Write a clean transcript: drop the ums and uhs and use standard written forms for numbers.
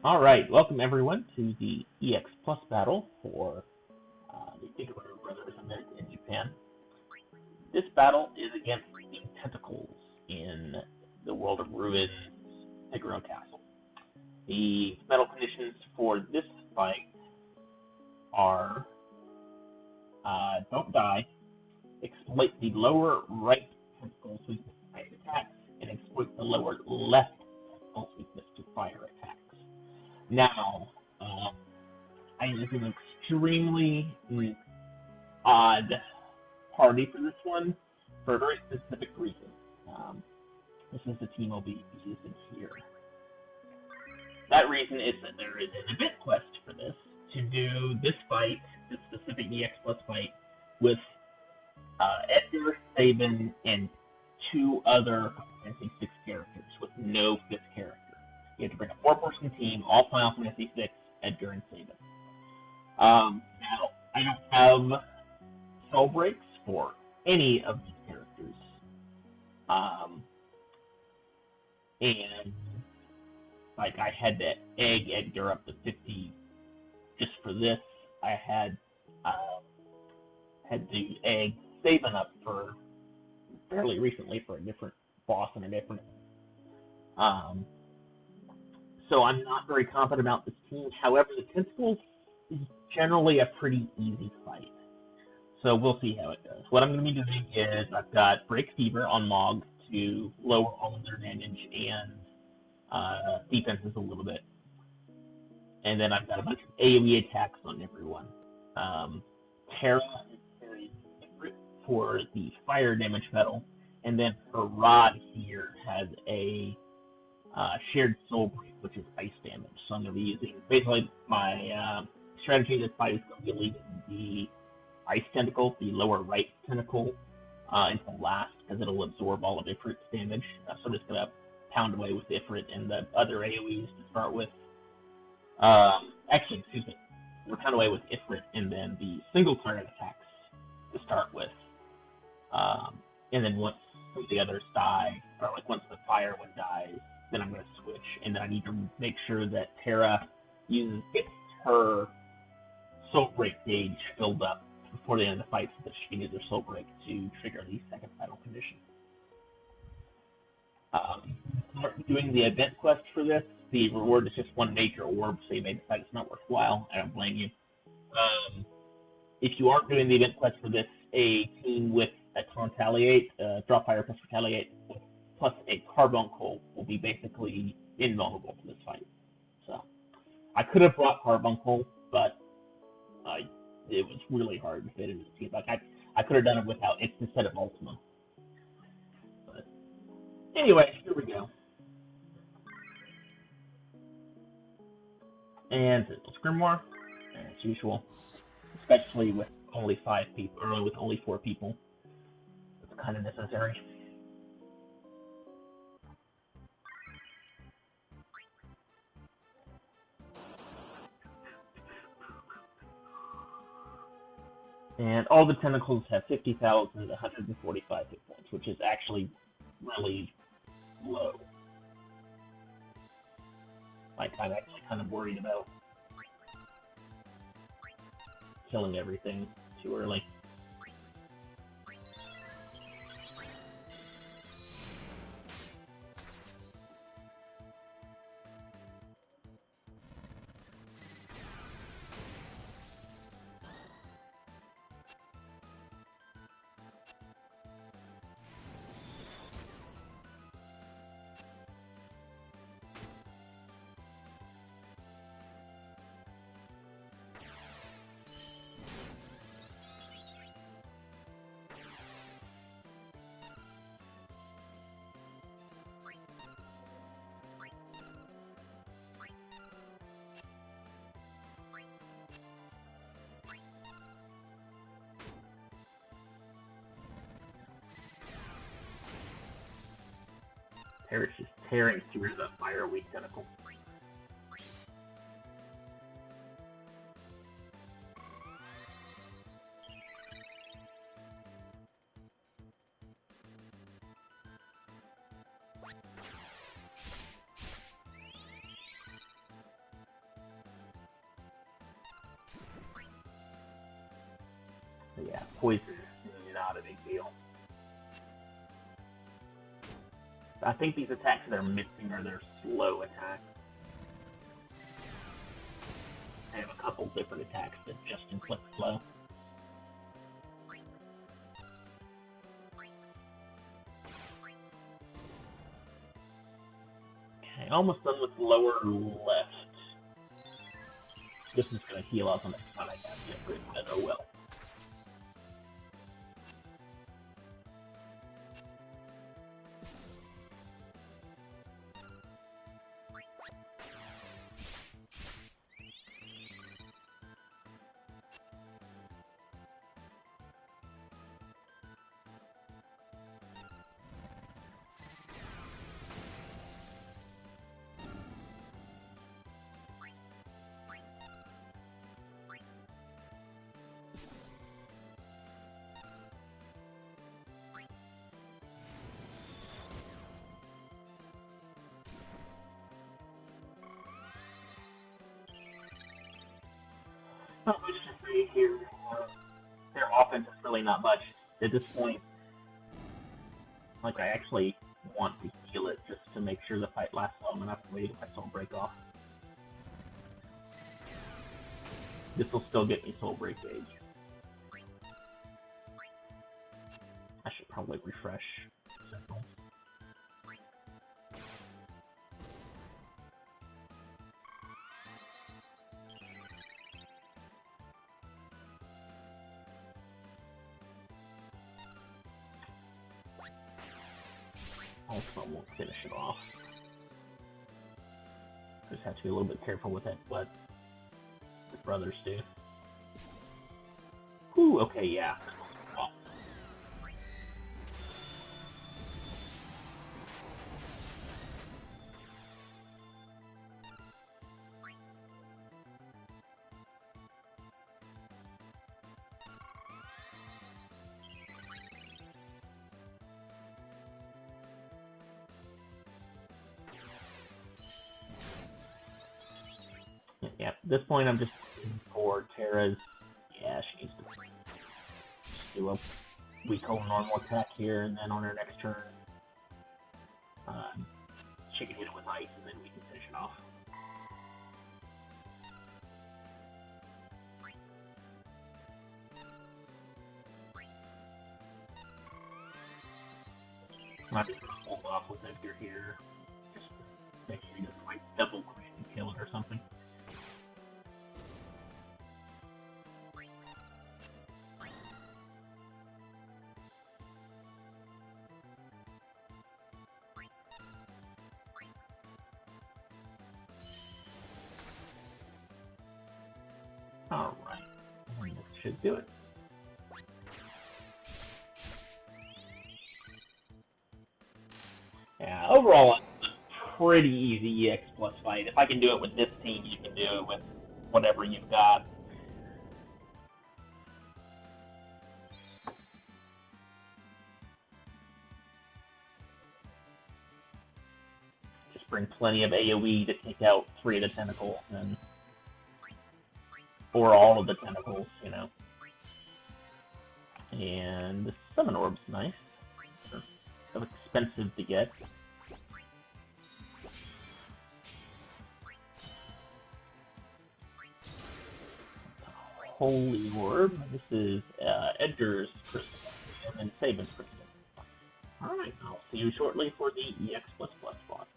Alright, welcome everyone to the EX Plus battle for the Figaro Brothers event in Japan. This battle is against the Tentacles in the World of Ruins Figaro Castle. The battle conditions for this fight are don't die, exploit the lower right tentacle's weakness to fire attacks, and exploit the lower left tentacle's weakness to fire attacks. Now, I think it's an extremely odd party for this one, for a very specific reason. This is the team I'll be using here. That reason is that there is an event quest for this, to do this fight, this specific EX Plus fight, with Edgar, Sabin, and two other Final Fantasy VI characters, with no fifth character. You have to bring a four-person team, all Final Fantasy VI, Edgar, and Sabin. Now, I don't have soul breaks for any of these characters. And like, I had to egg Edgar up to 50 just for this. I had to egg Sabin up for fairly recently for a different boss and a different. So I'm not very confident about this team. However, the Tentacles is generally a pretty easy fight. So we'll see how it goes. What I'm going to be doing is I've got Break Fever on Mog to lower all of their damage and defenses a little bit. And then I've got a bunch of AoE attacks on everyone. Terra is very different for the fire damage medal. And then her rod here has a shared soul break, which is ice damage. So I'm going to be using, basically, my strategy in this fight is going to be leaving the ice tentacle, the lower right tentacle, until last, because it'll absorb all of Ifrit's damage. So I'm just going to pound away with Ifrit and the other AoEs to start with. Actually, excuse me. We'll pound away with Ifrit and then the single target attacks to start with. And then once the others die, or like once the fire one dies, then I'm going to switch, and then I need to make sure that Terra gets her soul break gauge filled up before the end of the fight, so that she can use her soul break to trigger the second battle condition. Doing the event quest for this, the reward is just one major orb, so you may decide it's not worthwhile. I don't blame you. If you aren't doing the event quest for this, a team with a Tauntaliate, drop fire plus retaliate, plus a Carbuncle will be basically invulnerable to this fight. So I could have brought Carbuncle, but it was really hard to fit into the team. Like I could have done it without it instead of Ultima. But anyway, here we go. And it's Grimoire, as usual, especially with only 5 people, or with only 4 people. It's kind of necessary. And all the tentacles have 50,145 hit points, which is actually really low. Like, I'm actually kind of worried about killing everything too early. Terra's just tearing through the fire weak tentacle. yeah, poison is not a big deal. I think these attacks that are missing are their slow attacks. I have a couple different attacks that just inflict slow. Okay, almost done with lower left. This is going to heal up on the front, I guess, but oh well. Not much to say here. Their offense is really not much at this point. Like, I actually want to heal it just to make sure the fight lasts long enough to wait if I soul break off. This will still get me soul break gauge. I should probably refresh. Also won't finish it off. Just have to be a little bit careful with that, what the brothers do. Ooh, okay, yeah. Oh. Yeah, at this point I'm just looking for Terra's. Yeah, she needs to do a weak home normal attack here, and then on her next turn, she can hit it with ice, and then we can finish it off. I'm just gonna hold off with Edgar here, just to make sure he doesn't like double crit and kill it or something. Alright, this should do it. Yeah, overall, it's a pretty easy EX plus fight. If I can do it with this team, you can do it with whatever you've got. Just bring plenty of AoE to take out 3 of the tentacles, and or all of the tentacles, you know. And the summon orb's nice. So expensive to get. Holy orb. This is Edgar's crystal, and then Saban's crystal. Alright, I'll see you shortly for the EX++ spot.